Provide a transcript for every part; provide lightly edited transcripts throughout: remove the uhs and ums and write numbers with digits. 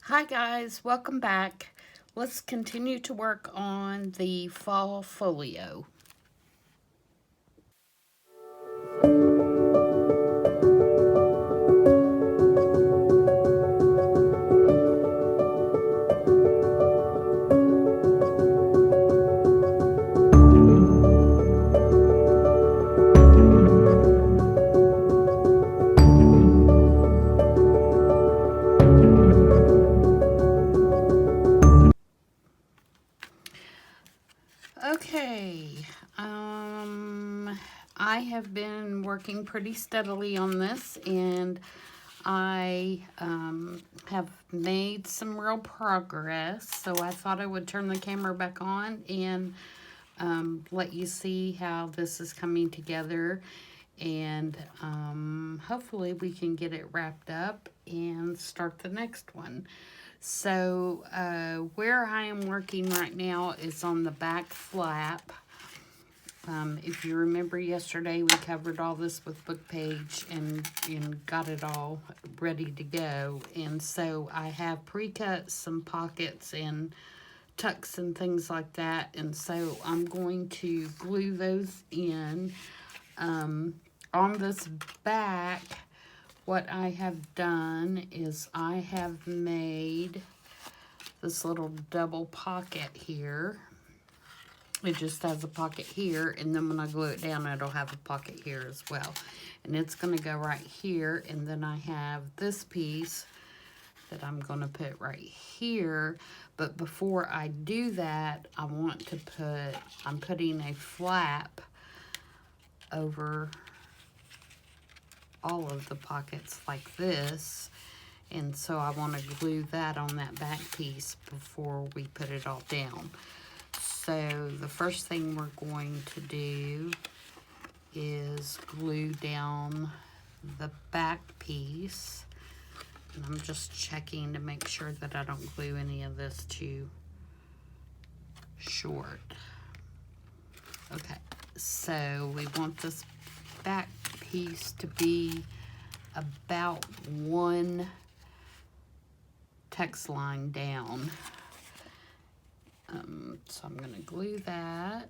Hi guys, welcome back. Let's continue to work on the fall folio. Okay, I have been working pretty steadily on this, and I have made some real progress, so I thought I would turn the camera back on and let you see how this is coming together, and hopefully we can get it wrapped up and start the next one. So where I am working right now is on the back flap. If you remember yesterday, we covered all this with book page and got it all ready to go. And so I have pre-cut some pockets and tucks and things like that. And so I'm going to glue those in. On this back, what I have done is I have made this little double pocket here. It just has a pocket here, and then when I glue it down, it'll have a pocket here as well. And it's going to go right here, and then I have this piece that I'm going to put right here. But before I do that, I want to I'm putting a flap over all of the pockets like this. And so I want to glue that on that back piece before we put it all down. So the first thing we're going to do is glue down the back piece. And I'm just checking to make sure that I don't glue any of this too short. Okay, so we want this back piece to be about one text line down. So I'm going to glue that.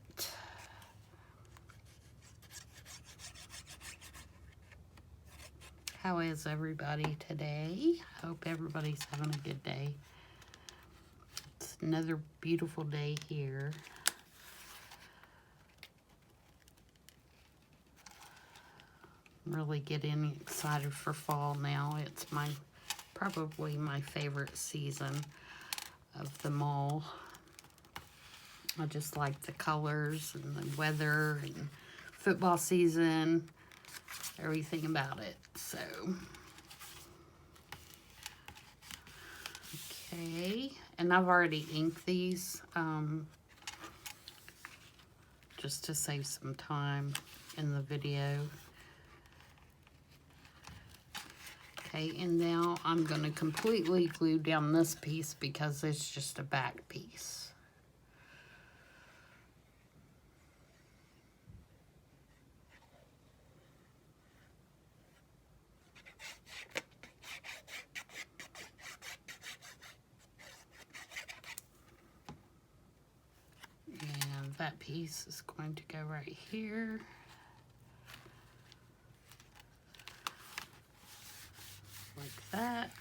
How is everybody today? I hope everybody's having a good day. It's another beautiful day here. I'm really getting excited for fall now. It's probably my favorite season of them all. I just like the colors and the weather and football season, everything about it. So, okay, and I've already inked these just to save some time in the video. Okay, and now I'm going to completely glue down this piece because it's just a back piece. And that piece is going to go right here. Like that.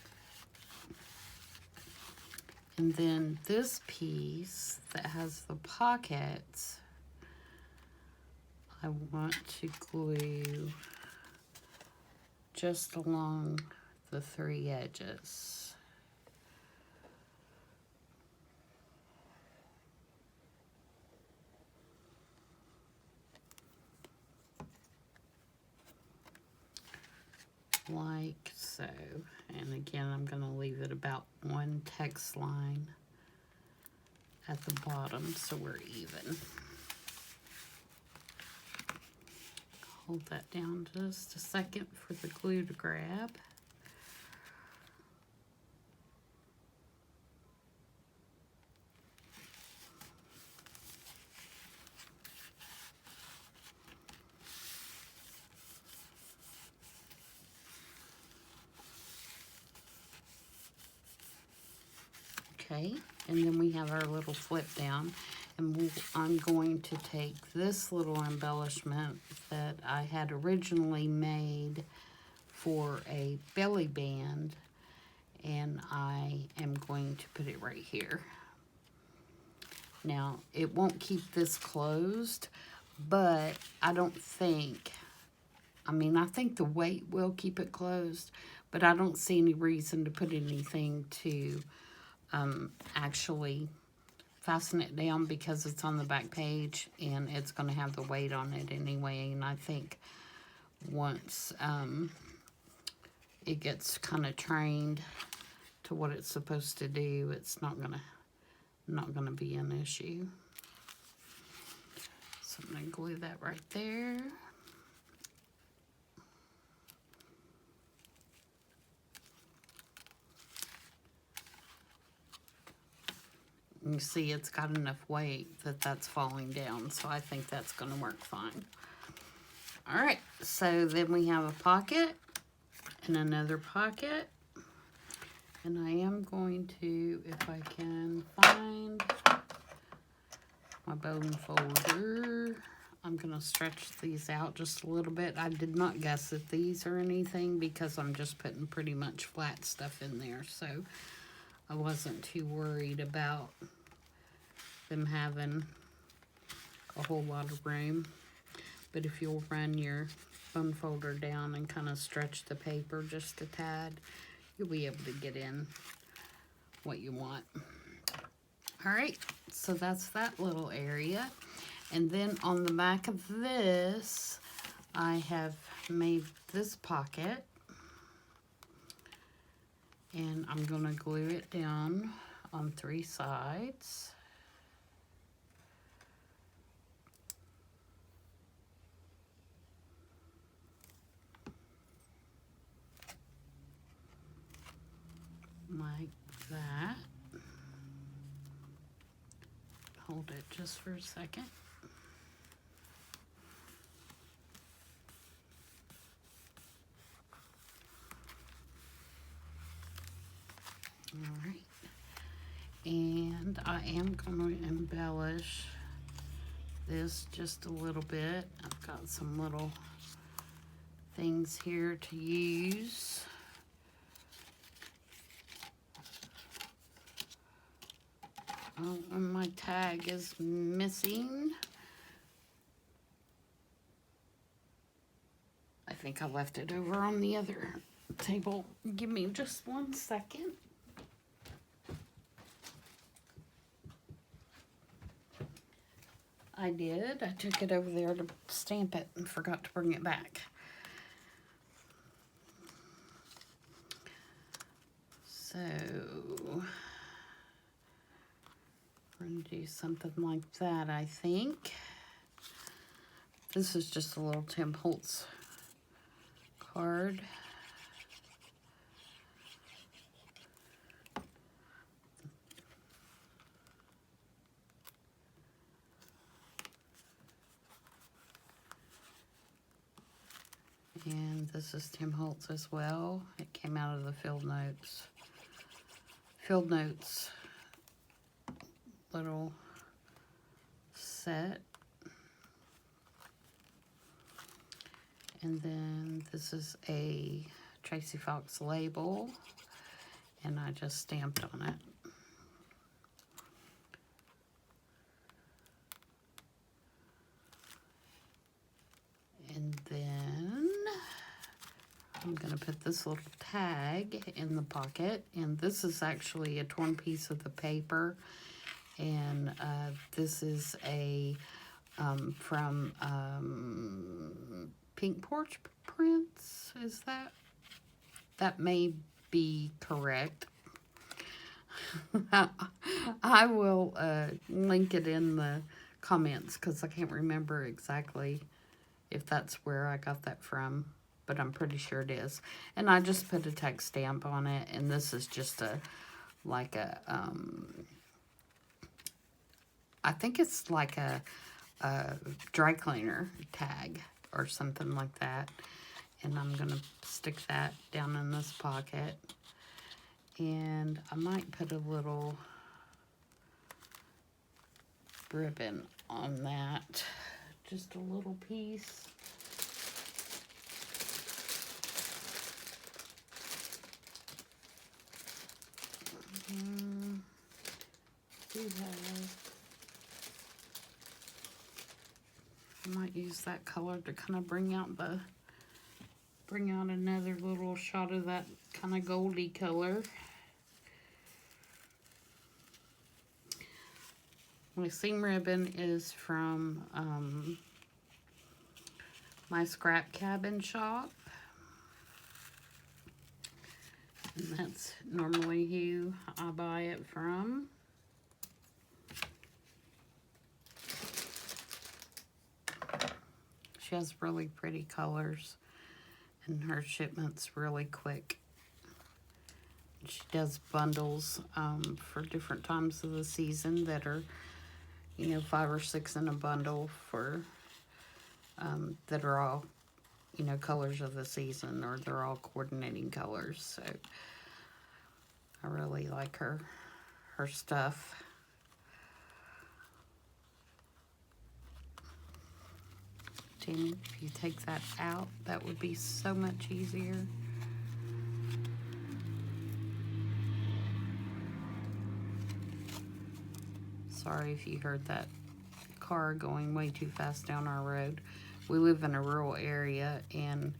And then this piece that has the pockets, I want to glue just along the three edges. Like so. And again, I'm going to leave it about one text line at the bottom so we're even. Hold that down just a second for the glue to grab. Okay, and then we have our little flip down, and I'm going to take this little embellishment that I had originally made for a belly band, and I am going to put it right here. Now, it won't keep this closed, but I don't think, I mean, I think the weight will keep it closed, but I don't see any reason to put anything to actually fasten it down, because it's on the back page and it's going to have the weight on it anyway. And I think once it gets kind of trained to what it's supposed to do, it's not gonna be an issue. So I'm gonna glue that right there. You see it's got enough weight that that's falling down, so I think that's going to work fine. Alright, so then we have a pocket and another pocket. And I am going to, if I can find my bone folder, I'm going to stretch these out just a little bit. I did not guess at these or anything because I'm just putting pretty much flat stuff in there, so I wasn't too worried about them having a whole lot of room. But if you'll run your bone folder down and kind of stretch the paper just a tad, you'll be able to get in what you want. All right, so that's that little area. And then on the back of this, I have made this pocket. And I'm going to glue it down on 3 sides. Like that. Hold it just for a second. All right. And I am going to embellish this just a little bit. I've got some little things here to use. Oh, and my tag is missing. I think I left it over on the other table. Give me just 1 second. I did. I took it over there to stamp it and forgot to bring it back. So we're going to do something like that, I think. This is just a little Tim Holtz card. And this is Tim Holtz as well. It came out of the Field Notes little set. And then this is a Tracy Fox label, and I just stamped on it. And then I'm going to put this little tag in the pocket, and this is actually a torn piece of the paper, and this is a from Pink Porch Prints. Is that may be correct? I will link it in the comments because I can't remember exactly if that's where I got that from, but I'm pretty sure it is. And I just put a text stamp on it, and this is just like a I think it's like a dry cleaner tag or something like that. And I'm gonna stick that down in this pocket, and I might put a little ribbon on that. Just a little piece. I might use that color to kind of bring out another little shot of that kind of goldy color. My seam ribbon is from my scrap cabin shop. And that's normally who I buy it from. She has really pretty colors, and her shipment's really quick. She does bundles for different times of the season that are, you know, 5 or 6 in a bundle for that are all, you know, colors of the season, or they're all coordinating colors. So I really like her stuff. Jamie, if you take that out, that would be so much easier. Sorry if you heard that car going way too fast down our road. We live in a rural area, and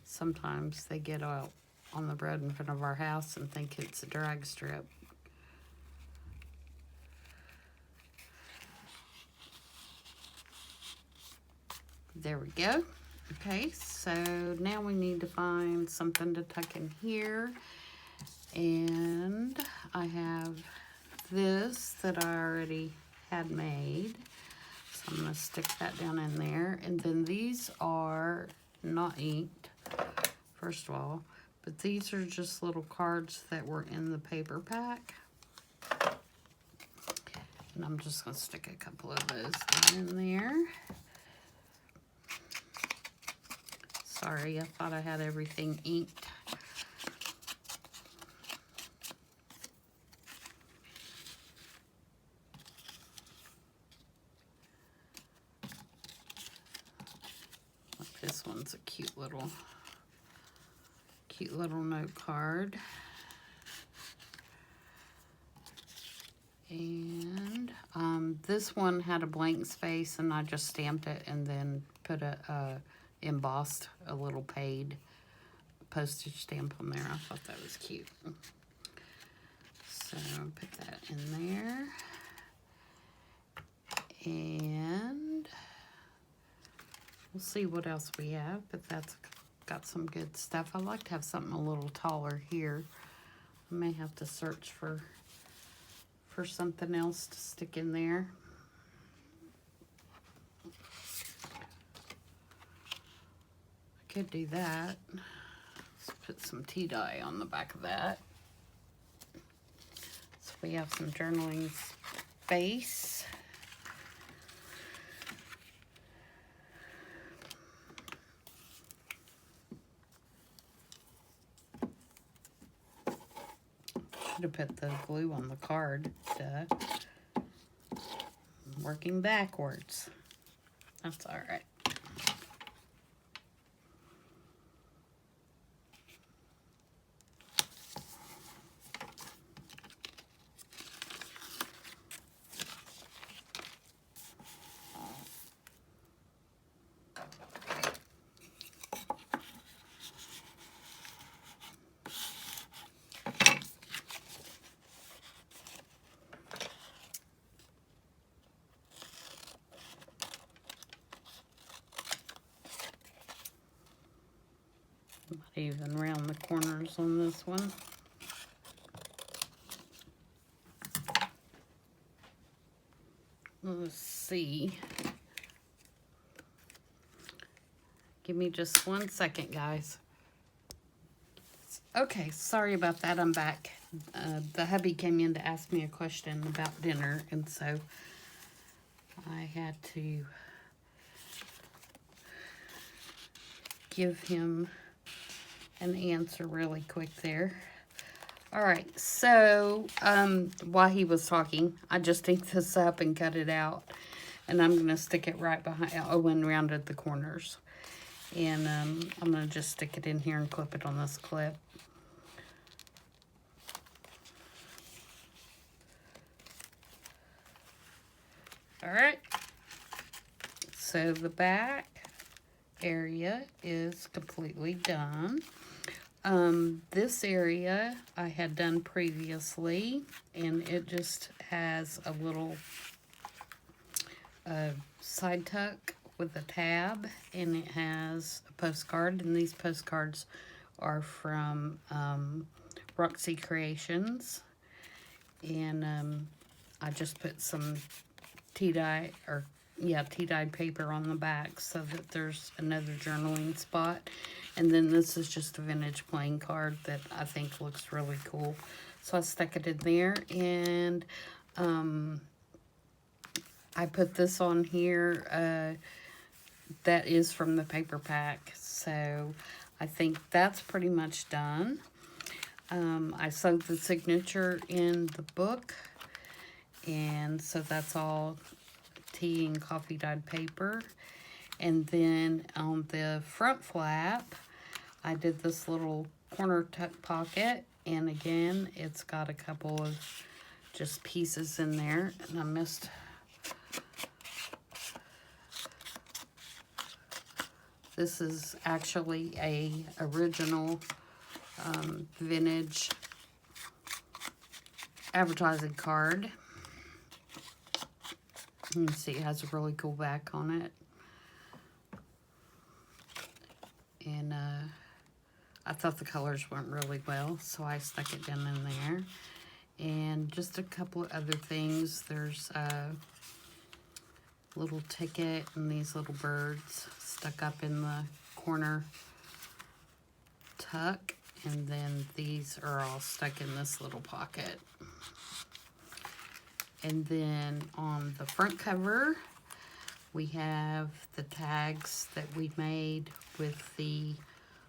sometimes they get out on the road in front of our house and think it's a drag strip. There we go. Okay, so now we need to find something to tuck in here. And I have this that I already had made. So I'm going to stick that down in there. And then these are not inked, first of all. But these are just little cards that were in the paper pack. And I'm just going to stick a couple of those down in there. Sorry, I thought I had everything inked. This one's a cute little note card. And this one had a blank space, and I just stamped it and then put embossed a little paid postage stamp on there. I thought that was cute. So put that in there. And we'll see what else we have, but that's got some good stuff. I like to have something a little taller here. I may have to search for something else to stick in there. I could do that. Let's put some tea dye on the back of that. So we have some journaling space. Should have put the glue on the card. Duh. I'm working backwards. That's all right. Might even round the corners on this one. Let's see. Give me just 1 second, guys. Okay, sorry about that. I'm back. The hubby came in to ask me a question about dinner, and so I had to give him an answer really quick there. All right, so while he was talking, I just inked this up and cut it out. And I'm going to stick it right behind, and rounded the corners. And I'm going to just stick it in here and clip it on this clip. All right, so the back area is completely done. This area I had done previously, and it just has a little side tuck with a tab, and it has a postcard, and these postcards are from Roxy Creations, and I just put some tea-dye, or yeah, tea-dyed paper on the back so that there's another journaling spot. And then this is just a vintage playing card that I think looks really cool. So I stuck it in there, and I put this on here. That is from the paper pack. So I think that's pretty much done. I sewed the signature in the book, and so that's all tea and coffee dyed paper. And then on the front flap, I did this little corner tuck pocket, and again, it's got a couple of just pieces in there, and I missed. This is actually a original vintage advertising card. You can see it has a really cool back on it. And I thought the colors went really well, so I stuck it down in there. And just a couple of other things. There's a little ticket and these little birds stuck up in the corner tuck. And then these are all stuck in this little pocket. And then on the front cover, we have the tags that we made with the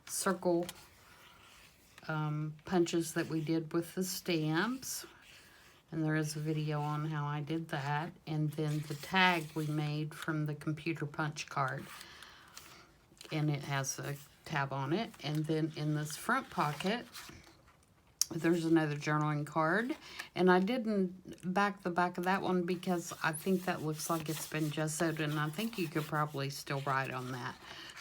circle punches that we did with the stamps. And there is a video on how I did that. And then the tag we made from the computer punch card. And it has a tab on it. And then in this front pocket, there's another journaling card. And I didn't back the back of that one because I think that looks like it's been gessoed, and I think you could probably still write on that.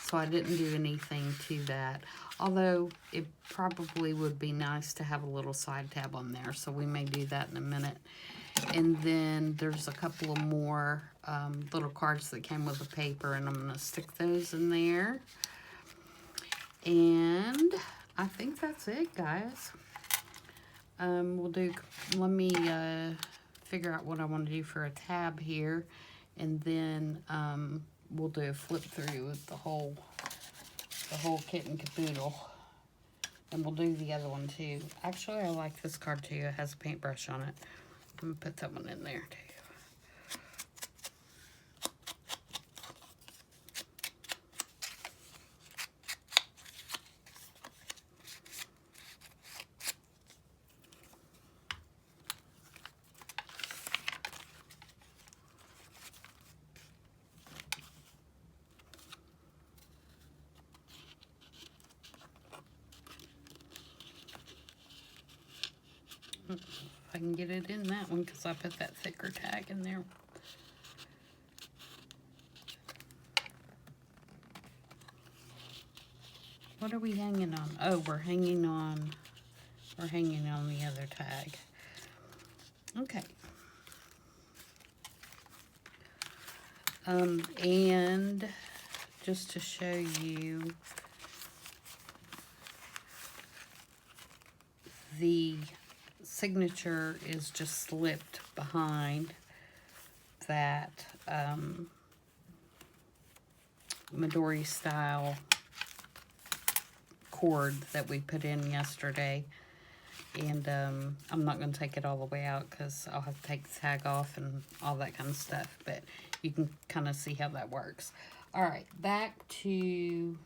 So I didn't do anything to that. Although it probably would be nice to have a little side tab on there. So we may do that in a minute. And then there's a couple of more little cards that came with the paper, and I'm going to stick those in there. And I think that's it, guys. Let me figure out what I want to do for a tab here, and then we'll do a flip through with the whole kit and caboodle, and we'll do the other one too. Actually, I like this card too. It has a paintbrush on it. I'm gonna put that one in there too. If I can get it in that one, because I put that thicker tag in there. What are we hanging on? Oh, we're hanging on the other tag. Okay. And just to show you, the signature is just slipped behind that Midori style cord that we put in yesterday. And I'm not going to take it all the way out because I'll have to take the tag off and all that kind of stuff. But you can kind of see how that works. All right, back to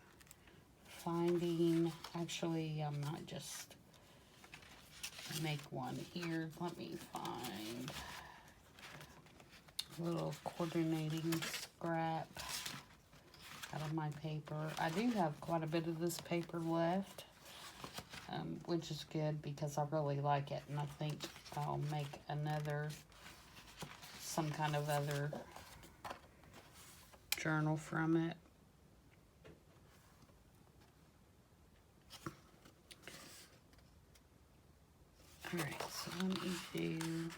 finding, actually, I might just make one here. Let me find a little coordinating scrap out of my paper. I do have quite a bit of this paper left, which is good because I really like it, and I think I'll make some kind of other journal from it. Alright, so let me do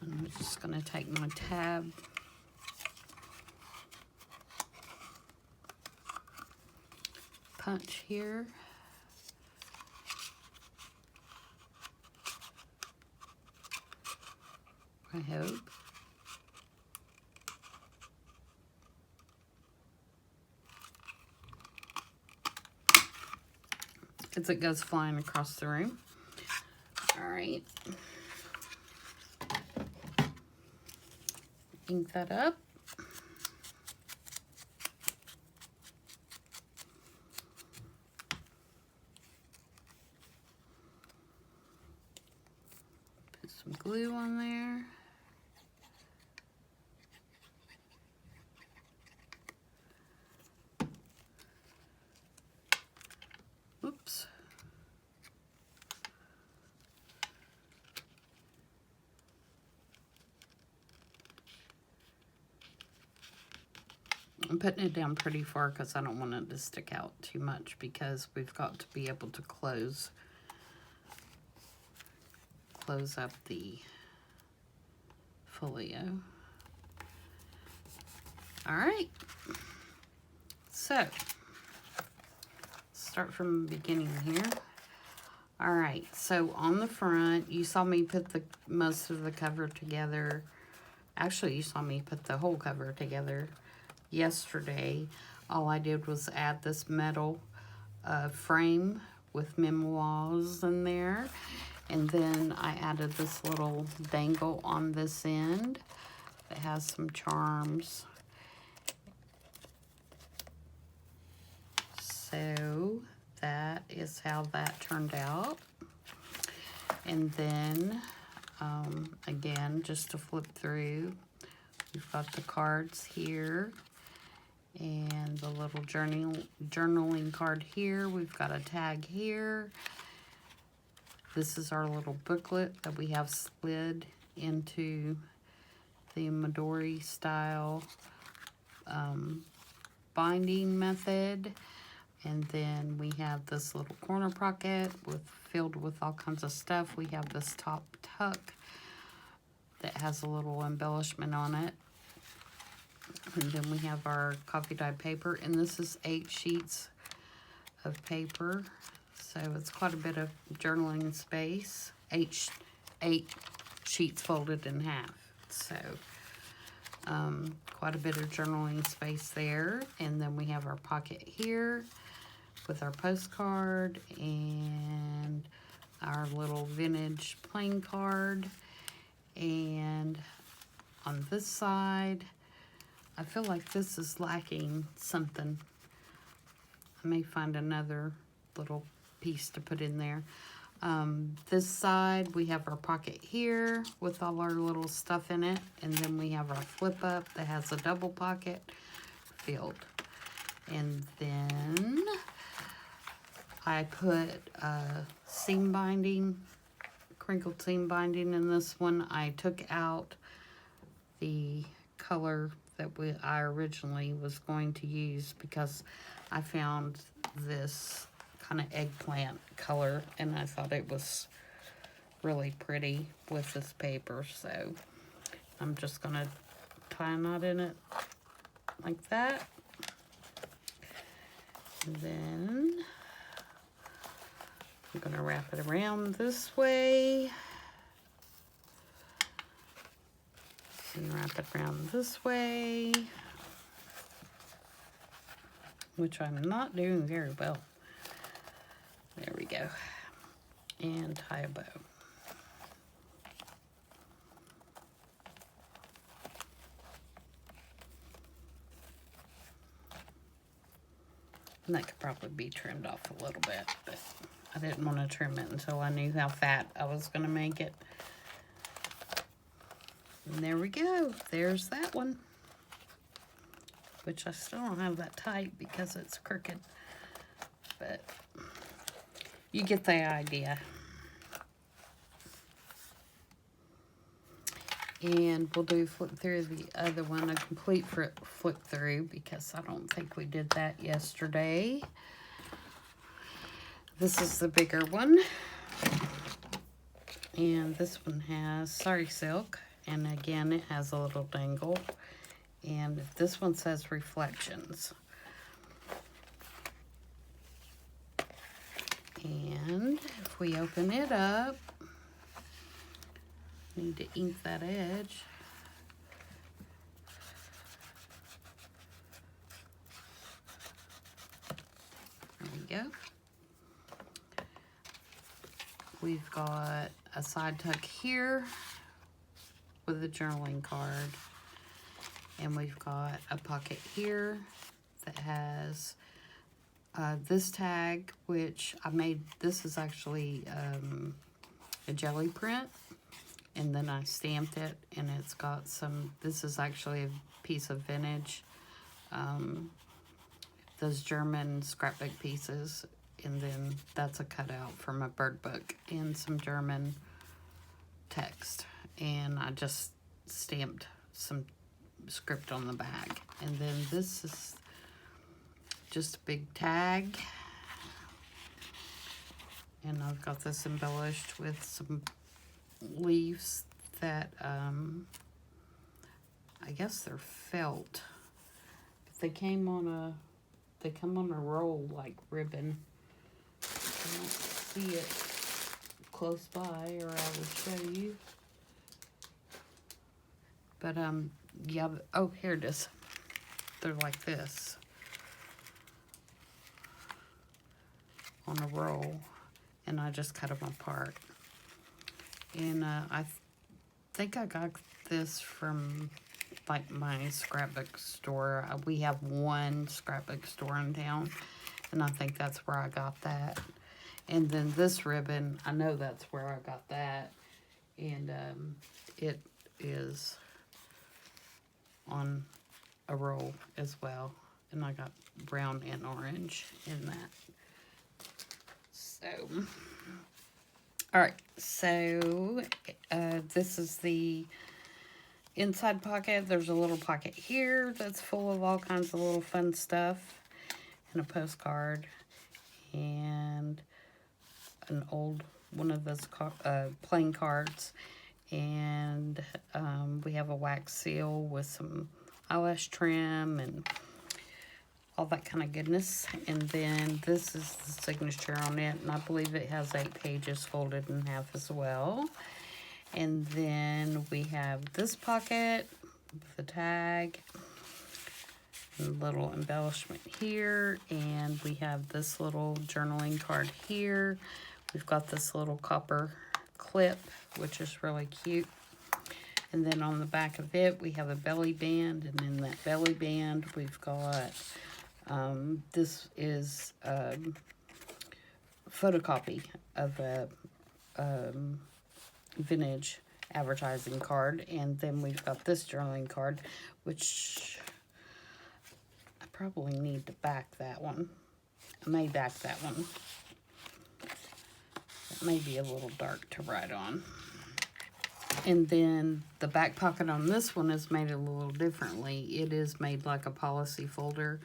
I'm just going to take my tab, punch here, I hope. As it goes flying across the room. All right. Ink that up. Put some glue on there. Oops. I'm putting it down pretty far because I don't want it to stick out too much, because we've got to be able to close up the folio. All right, so start from the beginning here. All right, so on the front, you saw me put most of the cover together. Actually, you saw me put the whole cover together yesterday. All I did was add this metal frame with memoirs in there, and then I added this little dangle on this end that has some charms. So that is how that turned out. And then again, just to flip through, we've got the cards here and the little journaling card here. We've got a tag here. This is our little booklet that we have slid into the Midori style binding method. And then we have this little corner pocket filled with all kinds of stuff. We have this top tuck that has a little embellishment on it. And then we have our coffee dyed paper, and this is 8 sheets of paper. So it's quite a bit of journaling space. 8 sheets folded in half. So quite a bit of journaling space there. And then we have our pocket here with our postcard and our little vintage playing card. And on this side, I feel like this is lacking something. I may find another little piece to put in there. This side, we have our pocket here with all our little stuff in it. And then we have our flip up that has a double pocket filled. And then I put seam binding, crinkled seam binding in this one. I took out the color that I originally was going to use because I found this kind of eggplant color and I thought it was really pretty with this paper. So I'm just going to tie a knot in it like that. And then I'm going to wrap it around this way. And wrap it around this way. which I'm not doing very well. There we go. And tie a bow. And that could probably be trimmed off a little bit, but I didn't want to trim it until I knew how fat I was going to make it. And there we go. There's that one. Which I still don't have that tight because it's crooked. But you get the idea. And we'll do flip through the other one, a complete flip through, because I don't think we did that yesterday. This is the bigger one. And this one has sari silk. And again, it has a little dangle. And this one says reflections. And if we open it up, need to ink that edge. There we go. We've got a side tuck here with a journaling card. And we've got a pocket here that has this tag, which I made. This is actually a jelly print. And then I stamped it, and it's got some, this is actually a piece of vintage, those German scrapbook pieces, and then that's a cutout from a bird book and some German text. And I just stamped some script on the back. And then this is just a big tag. And I've got this embellished with some leaves that I guess they're felt, but they come on a roll like ribbon. I don't see it close by, or I would show you. But yeah. Oh, here it is. They're like this on a roll, and I just cut them apart. And I think I got this from, like, my scrapbook store. We have one scrapbook store in town, and I think that's where I got that. And then this ribbon, I know that's where I got that. And it is on a roll as well. And I got brown and orange in that. So... all right, so this is the inside pocket. There's a little pocket here that's full of all kinds of little fun stuff, and a postcard, and an old one of those playing cards, and we have a wax seal with some eyelash trim and all that kind of goodness. And then this is the signature on it, and I believe it has 8 pages folded in half as well. And then we have this pocket with the tag and a little embellishment here, and we have this little journaling card here. We've got this little copper clip, which is really cute. And then on the back of it, we have a belly band, and in that belly band, we've got this is a photocopy of a vintage advertising card. And then we've got this journaling card, which I probably need to back that one. I may back that one. It may be a little dark to write on. And then the back pocket on this one is made a little differently. It is made like a policy folder,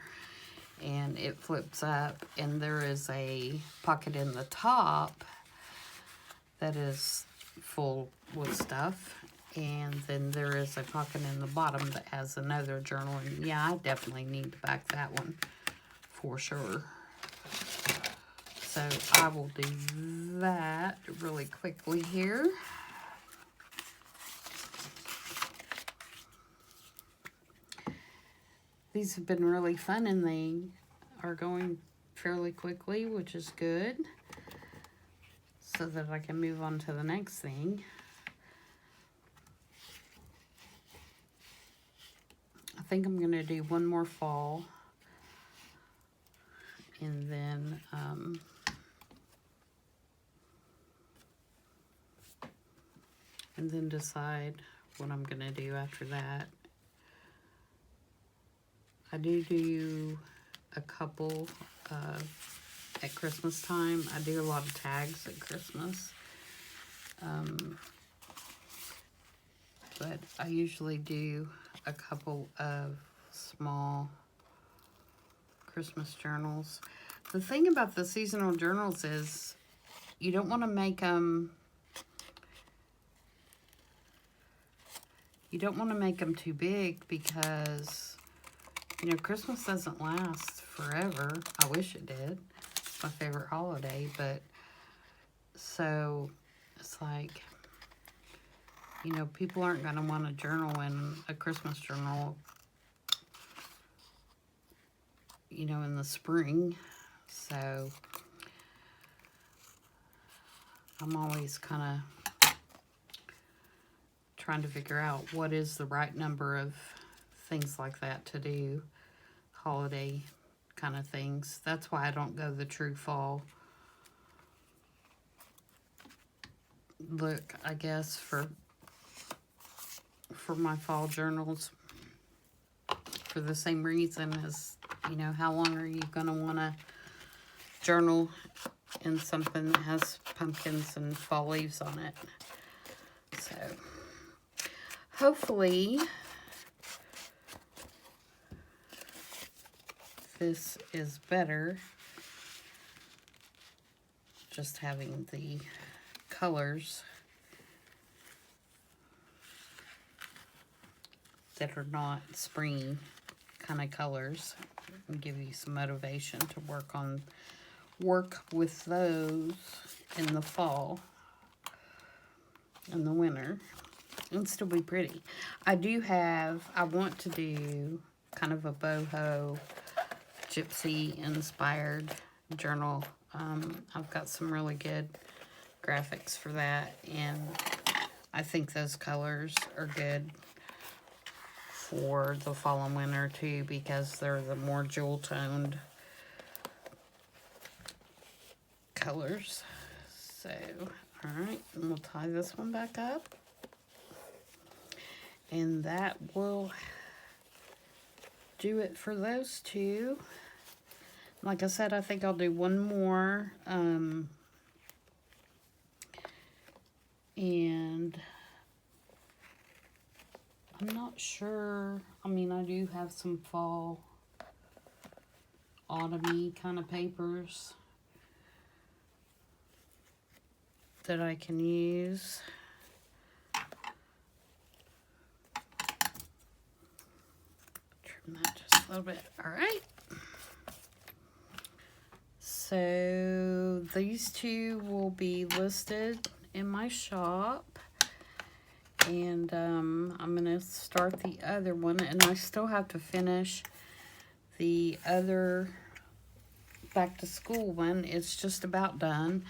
and it flips up, and there is a pocket in the top that is full with stuff, and then there is a pocket in the bottom that has another journal. And yeah, I definitely need to back that one for sure. So I will do that really quickly here. These have been really fun, and they are going fairly quickly, which is good, so that I can move on to the next thing. I think I'm going to do one more fall, and then decide what I'm going to do after that. I do a couple at Christmas time. I do a lot of tags at Christmas. But I usually do a couple of small Christmas journals. The thing about the seasonal journals is you don't want to make them too big, because you know, Christmas doesn't last forever. I wish it did. It's my favorite holiday, but so it's like, you know, people aren't going to want to journal in a Christmas journal, you know, in the spring. So I'm always kind of trying to figure out what is the right number of things like that to do, holiday kind of things. That's why I don't go the true fall look, I guess, for my fall journals, for the same reason as, you know, how long are you going to want to journal in something that has pumpkins and fall leaves on it. So hopefully this is better, just having the colors that are not springy kind of colors, and give you some motivation to work with those in the fall and the winter and still be pretty. I want to do kind of a boho gypsy inspired journal. I've got some really good graphics for that, and I think those colors are good for the fall and winter too, because they're the more jewel toned colors. So, alright, and we'll tie this one back up, and that will do it for those two. Like I said, I think I'll do one more, and I'm not sure. I mean, I do have some fall, autumn-y kind of papers that I can use. Trim that just a little bit. All right. So these two will be listed in my shop. And I'm going to start the other one, and I still have to finish the other back to school one. It's just about done,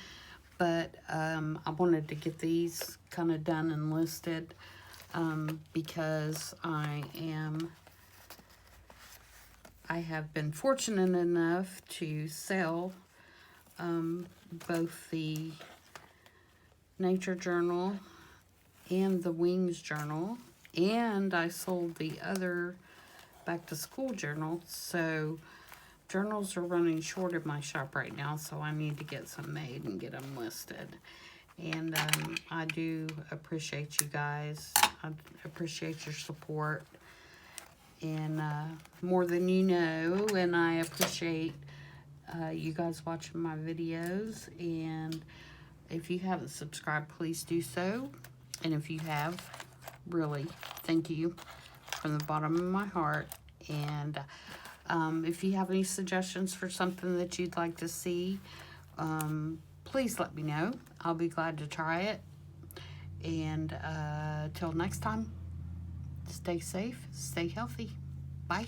but I wanted to get these kind of done and listed because I have been fortunate enough to sell both the Nature Journal and the Wings Journal, and I sold the other back to school journal. So journals are running short in my shop right now, so I need to get some made and get them listed. And I do appreciate you guys. I appreciate your support, and more than you know, and I appreciate you guys watching my videos. And if you haven't subscribed, please do so. And if you have, really, thank you from the bottom of my heart. And if you have any suggestions for something that you'd like to see, please let me know. I'll be glad to try it. And till next time, stay safe, stay healthy. Bye.